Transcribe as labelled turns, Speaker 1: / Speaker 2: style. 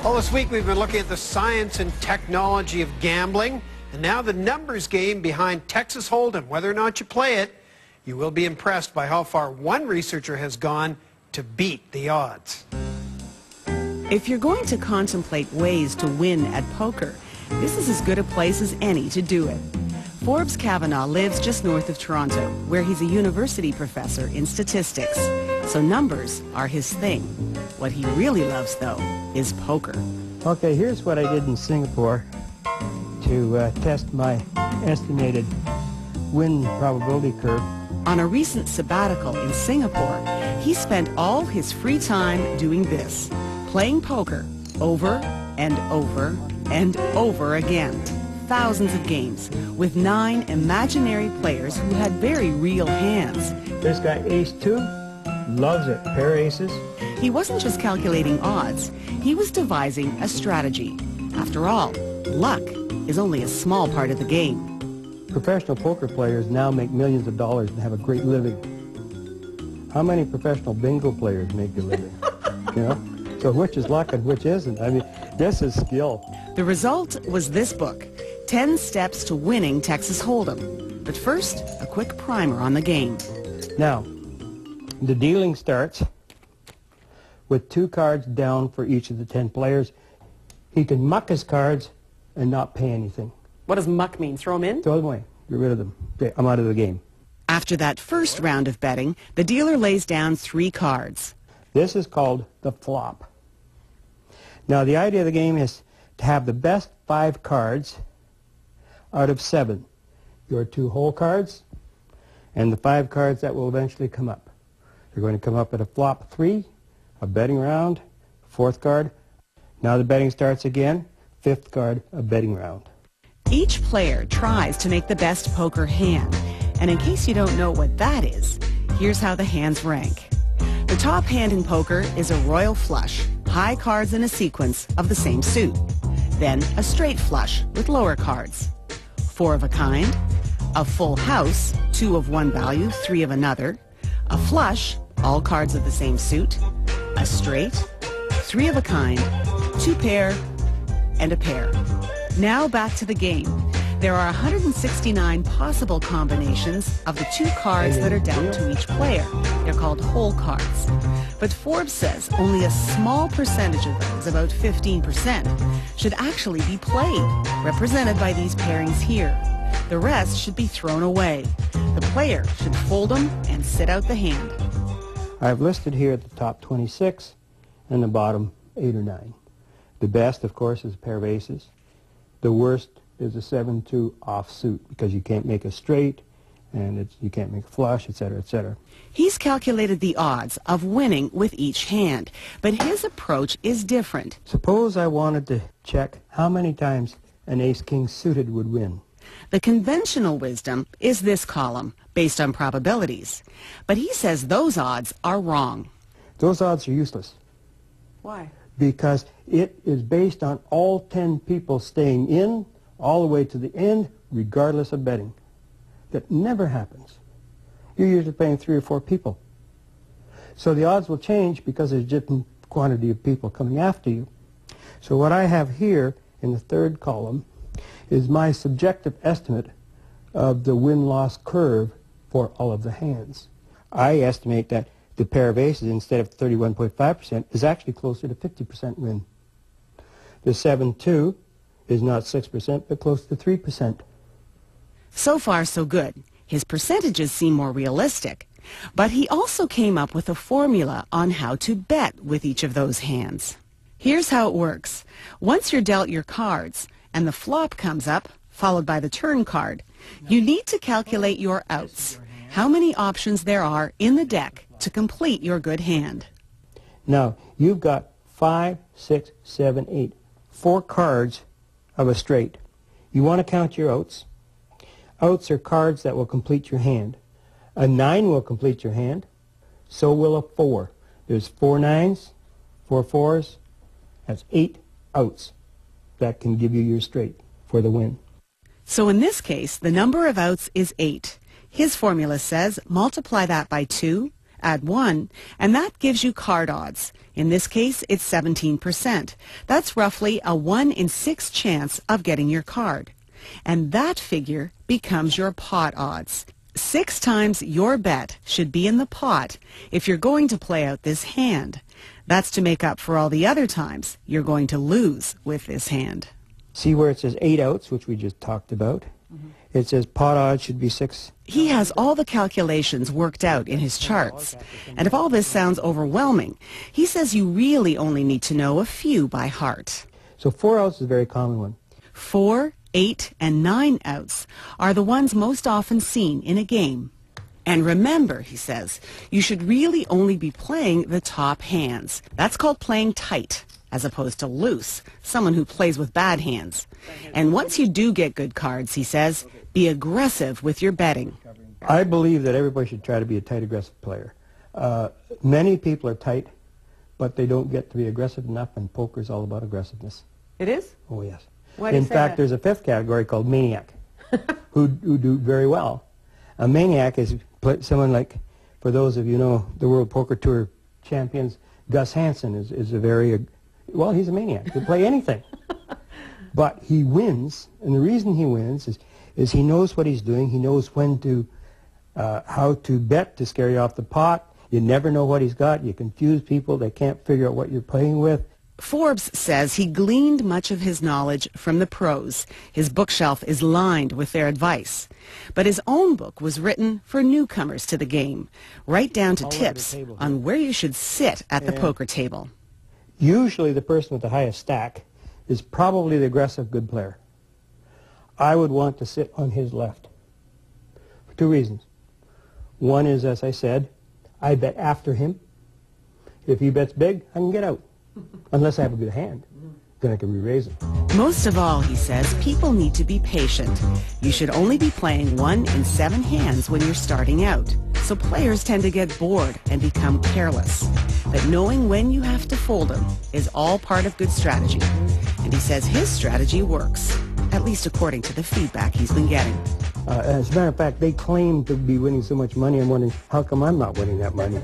Speaker 1: Well, this week we've been looking at the science and technology of gambling, and now the numbers game behind Texas Holdem. Whether or not you play it, you will be impressed by how far one researcher has gone to beat the odds.
Speaker 2: If you're going to contemplate ways to win at poker, this is as good a place as any to do it. Forbes Kavanaugh lives just north of Toronto, where he's a university professor in statistics. So numbers are his thing. What he really loves, though, is poker.
Speaker 3: Okay, here's what I did in Singapore to test my estimated win probability curve.
Speaker 2: On a recent sabbatical in Singapore, he spent all his free time doing this, playing poker over and over and over again. Thousands of games with 9 imaginary players who had very real hands.
Speaker 3: This guy, ace 2, loves it, pair aces.
Speaker 2: He wasn't just calculating odds, he was devising a strategy. After all, luck is only a small part of the game.
Speaker 3: Professional poker players now make millions of dollars and have a great living. How many professional bingo players make a living? You know? So which is luck and which isn't? I mean, this is skill.
Speaker 2: The result was this book, 10 Steps to Winning Texas Holdem. But first, a quick primer on the game.
Speaker 3: Now, the dealing starts with 2 cards down for each of the 10 players. He can muck his cards and not pay anything.
Speaker 2: What does muck mean? Throw them in?
Speaker 3: Throw them away. Get rid of them. Okay, I'm out of the game.
Speaker 2: After that first round of betting, the dealer lays down 3 cards.
Speaker 3: This is called the flop. Now, the idea of the game is to have the best 5 cards out of 7. Your 2 whole cards and the 5 cards that will eventually come up. You're going to come up at a flop 3, a betting round, 4th card. Now the betting starts again, 5th card, a betting round.
Speaker 2: Each player tries to make the best poker hand. And in case you don't know what that is, here's how the hands rank. The top hand in poker is a royal flush, high cards in a sequence of the same suit. Then a straight flush with lower cards. 4 of a kind, a full house, 2 of one value, 3 of another, a flush, all cards of the same suit, a straight, 3 of a kind, 2 pair, and a pair. Now back to the game. There are 169 possible combinations of the 2 cards that are dealt to each player. They're called whole cards. But Forbes says only a small percentage of those, about 15%, should actually be played, represented by these pairings here. The rest should be thrown away. The player should fold them and sit out the hand.
Speaker 3: I've listed here the top 26 and the bottom 8 or 9. The best, of course, is a pair of aces. The worst is a 7-2 offsuit because you can't make a straight and you can't make a flush, etc., etc.
Speaker 2: He's calculated the odds of winning with each hand, but his approach is different.
Speaker 3: Suppose I wanted to check how many times an ace-king suited would win.
Speaker 2: The conventional wisdom is this column, based on probabilities. But he says those odds are wrong.
Speaker 3: Those odds are useless.
Speaker 2: Why?
Speaker 3: Because it is based on all 10 people staying in all the way to the end, regardless of betting. That never happens. You're usually playing 3 or 4 people. So the odds will change because there's a different quantity of people coming after you. So what I have here in the 3rd column is my subjective estimate of the win-loss curve for all of the hands. I estimate that the pair of aces, instead of 31.5%, is actually closer to 50% win. The 7-2 is not 6%, but close to 3%.
Speaker 2: So far, so good. His percentages seem more realistic. But he also came up with a formula on how to bet with each of those hands. Here's how it works. Once you're dealt your cards, and the flop comes up, followed by the turn card, you need to calculate your outs, how many options there are in the deck to complete your good hand.
Speaker 3: Now, you've got 5, 6, 7, 8, 4 cards of a straight. You want to count your outs. Outs are cards that will complete your hand. A 9 will complete your hand. So will a 4. There's 4 9s, 4 4s. That's 8 outs. That can give you your straight for the win.
Speaker 2: So in this case, the number of outs is 8. His formula says multiply that by 2 Add 1, and that gives you card odds. In this case, it's 17%. That's roughly a 1 in 6 chance of getting your card. And that figure becomes your pot odds. 6 times your bet should be in the pot if you're going to play out this hand. That's to make up for all the other times you're going to lose with this hand.
Speaker 3: See where it says 8 outs, which we just talked about? It says pot odds should be 6.
Speaker 2: He has all the calculations worked out in his charts. And if all this sounds overwhelming, he says you really only need to know a few by heart.
Speaker 3: So 4 outs is a very common one.
Speaker 2: 4, 8, and 9 outs are the ones most often seen in a game. And remember, he says, you should really only be playing the top hands. That's called playing tight, as opposed to loose, someone who plays with bad hands. And once you do get good cards, he says, be aggressive with your betting.
Speaker 3: I believe that everybody should try to be a tight, aggressive player. Many people are tight, but they don't get to be aggressive enough, and poker is all about aggressiveness.
Speaker 2: It is?
Speaker 3: Oh, yes.
Speaker 2: Why do you
Speaker 3: In
Speaker 2: say
Speaker 3: fact,
Speaker 2: that?
Speaker 3: there's a 5th category called maniac, who do very well. A maniac is someone like, for those of you know, the World Poker Tour champions, Gus Hansen is a very, well, he's a maniac. He can play anything. But he wins, and the reason he wins is he knows what he's doing. He knows when to, how to bet to scare you off the pot. You never know what he's got. You confuse people. They can't figure out what you're playing with.
Speaker 2: Forbes says he gleaned much of his knowledge from the pros. His bookshelf is lined with their advice. But his own book was written for newcomers to the game, right down to tips on where you should sit at the poker table.
Speaker 3: Usually the person with the highest stack is probably the aggressive good player. I would want to sit on his left for 2 reasons. One is, as I said, I bet after him. If he bets big, I can get out. Unless I have a good hand, then I can re-raise it.
Speaker 2: Most of all, he says, people need to be patient. You should only be playing 1 in 7 hands when you're starting out. So players tend to get bored and become careless. But knowing when you have to fold them is all part of good strategy. And he says his strategy works, at least according to the feedback he's been getting.
Speaker 3: As a matter of fact, they claim to be winning so much money. I'm wondering, how come I'm not winning that money?